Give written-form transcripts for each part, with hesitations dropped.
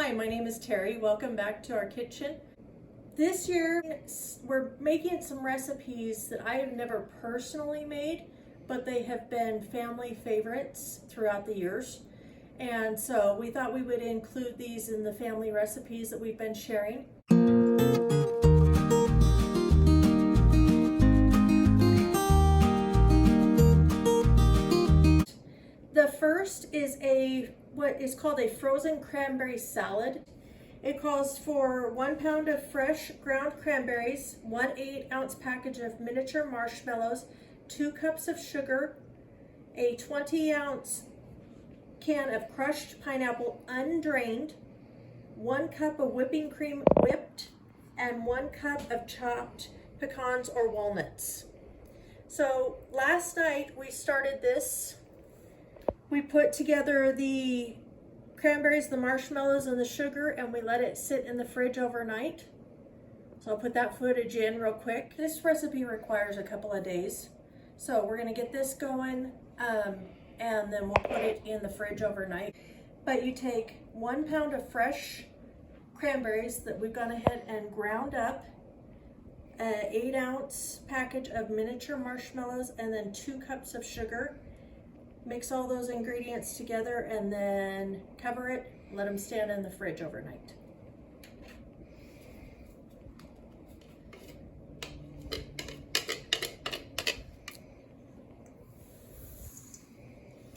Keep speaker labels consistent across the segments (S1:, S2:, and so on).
S1: Hi, my name is Terry. Welcome back to our kitchen. This year, we're making some recipes that I have never personally made, but they have been family favorites throughout the years. And so we thought we would include these in the family recipes that we've been sharing. The first is what is called a frozen cranberry salad. It calls for 1 pound of fresh ground cranberries, 1 8-ounce package of miniature marshmallows, 2 cups of sugar, a 20-ounce can of crushed pineapple undrained, 1 cup of whipping cream whipped, and 1 cup of chopped pecans or walnuts. So last night we started this. We put together the cranberries, the marshmallows, and the sugar, and we let it sit in the fridge overnight. So I'll put that footage in real quick. This recipe requires a couple of days. So we're gonna get this going, and then we'll put it in the fridge overnight. But you take 1 pound of fresh cranberries that we've gone ahead and ground up, an 8-ounce package of miniature marshmallows, and then 2 cups of sugar. Mix all those ingredients together and then cover it, let them stand in the fridge overnight.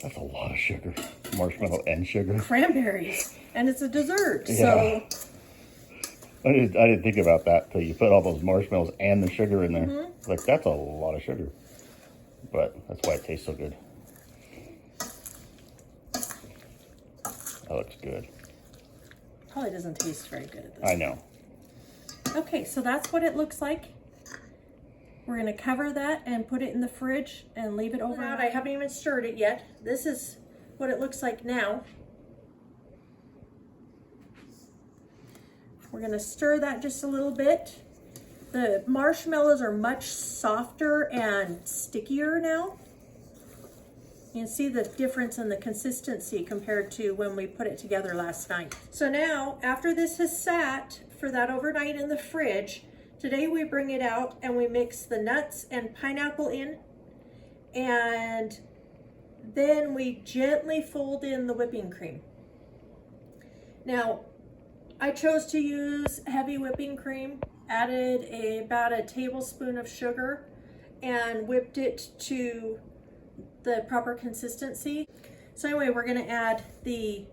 S2: That's a lot of sugar. Marshmallow and sugar.
S1: Cranberries, and it's a dessert,
S2: Yeah.
S1: so.
S2: I didn't think about that till you put all those marshmallows and the sugar in there.
S1: Mm-hmm.
S2: Like, that's a lot of sugar. But that's why it tastes so good. That looks good.
S1: Probably doesn't taste very good at this.
S2: I know.
S1: Okay, so that's what it looks like. We're gonna cover that and put it in the fridge and leave it overnight. I haven't even stirred it yet. This is what it looks like now. We're gonna stir that just a little bit. The marshmallows are much softer and stickier now. You can see the difference in the consistency compared to when we put it together last night. So now, after this has sat for that overnight in the fridge, today we bring it out and we mix the nuts and pineapple in, and then we gently fold in the whipping cream. Now, I chose to use heavy whipping cream, added about a tablespoon of sugar, and whipped it to the proper consistency. So anyway, we're gonna add the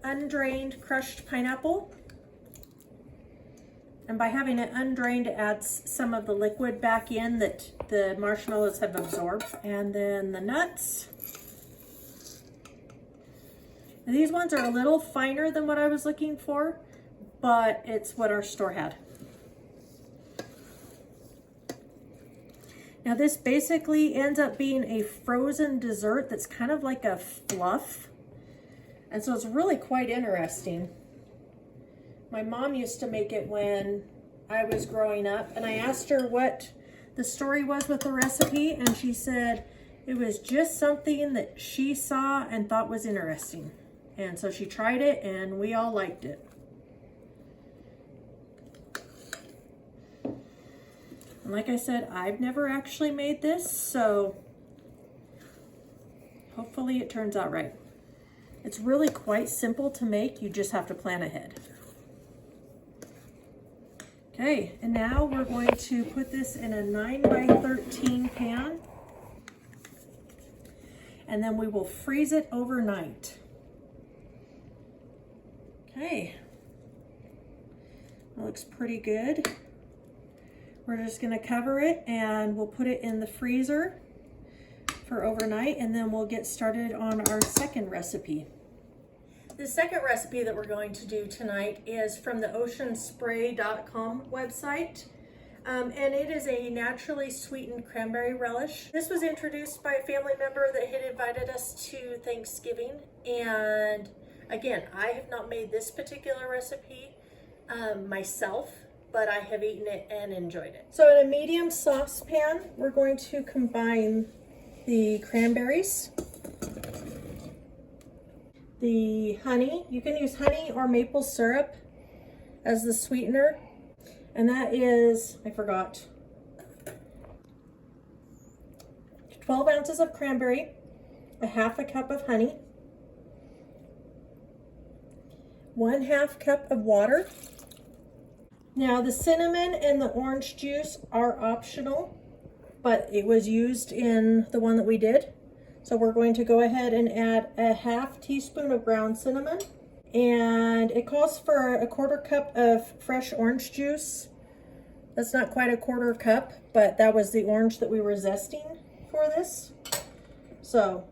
S1: undrained crushed pineapple. And by having it undrained, it adds some of the liquid back in that the marshmallows have absorbed. And then the nuts. And these ones are a little finer than what I was looking for, but it's what our store had. Now this basically ends up being a frozen dessert that's kind of like a fluff. And so it's really quite interesting. My mom used to make it when I was growing up, and I asked her what the story was with the recipe, and she said it was just something that she saw and thought was interesting. And so she tried it and we all liked it. And like I said, I've never actually made this, so hopefully it turns out right. It's really quite simple to make, you just have to plan ahead. Okay, and now we're going to put this in a 9 by 13 pan, and then we will freeze it overnight. Okay, that looks pretty good. We're just gonna cover it and we'll put it in the freezer for overnight, and then we'll get started on our second recipe. The second recipe that we're going to do tonight is from the oceanspray.com website. And it is a naturally sweetened cranberry relish. This was introduced by a family member that had invited us to Thanksgiving. And again, I have not made this particular recipe myself, but I have eaten it and enjoyed it. So in a medium saucepan, we're going to combine the cranberries, the honey. You can use honey or maple syrup as the sweetener. And that is, I forgot, 12 ounces of cranberry, a half a cup of honey, 1/2 cup of water. Now the cinnamon and the orange juice are optional, but it was used in the one that we did. So we're going to go ahead and add a 1/2 teaspoon of ground cinnamon. And it calls for a 1/4 cup of fresh orange juice. That's not quite a 1/4 cup, but that was the orange that we were zesting for this. So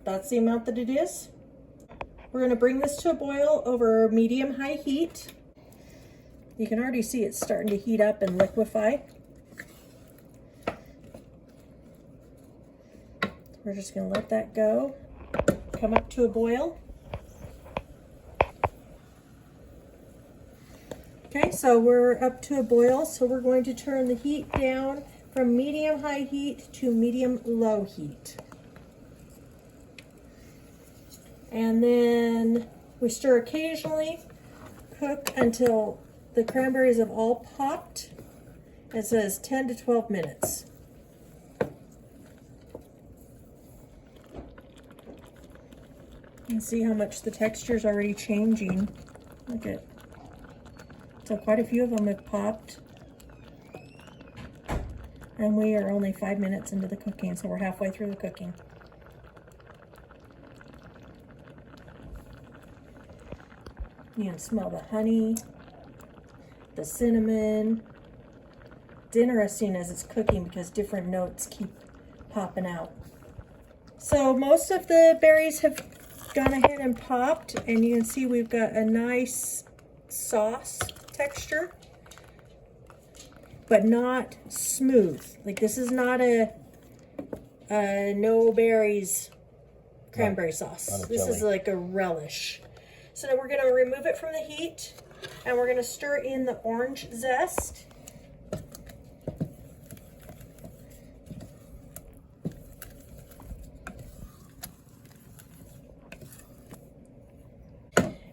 S1: that's the amount that it is. We're going to bring this to a boil over medium-high heat. You can already see it's starting to heat up and liquefy. We're just going to let that go, come up to a boil. Okay, so we're up to a boil, so we're going to turn the heat down from medium-high heat to medium-low heat. And then we stir occasionally, cook until the cranberries have all popped. It says 10 to 12 minutes. You can see how much the texture is already changing. Look at, so quite a few of them have popped. And we are only 5 minutes into the cooking, so we're halfway through the cooking. You can smell the honey, the cinnamon. It's interesting as it's cooking because different notes keep popping out. So most of the berries have gone ahead and popped, and you can see we've got a nice sauce texture, but not smooth. Like this is not a no berries cranberry sauce. This is like a relish. So now we're going to remove it from the heat, and we're going to stir in the orange zest.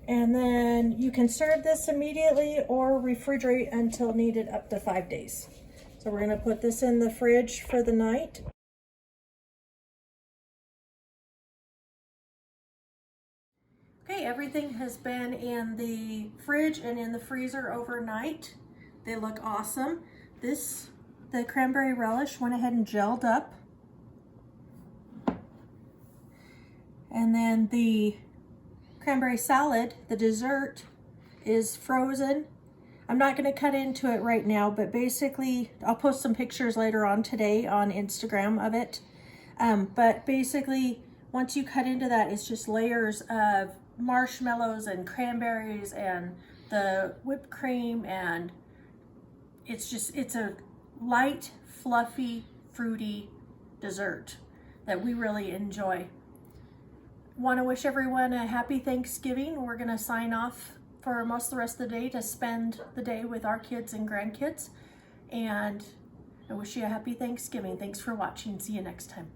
S1: And then you can serve this immediately or refrigerate until needed up to 5 days. So we're going to put this in the fridge for the night. Okay, everything has been in the fridge and in the freezer overnight. They look awesome. The cranberry relish went ahead and gelled up. And then the cranberry salad, the dessert, is frozen. I'm not going to cut into it right now, but basically I'll post some pictures later on today on Instagram of it. But basically, once you cut into that, it's just layers of marshmallows and cranberries and the whipped cream, and it's a light, fluffy, fruity dessert that we really enjoy. Want to wish everyone a happy Thanksgiving. We're going to sign off for most of the rest of the day to spend the day with our kids and grandkids, and I wish you a happy Thanksgiving. Thanks for watching. See you next time.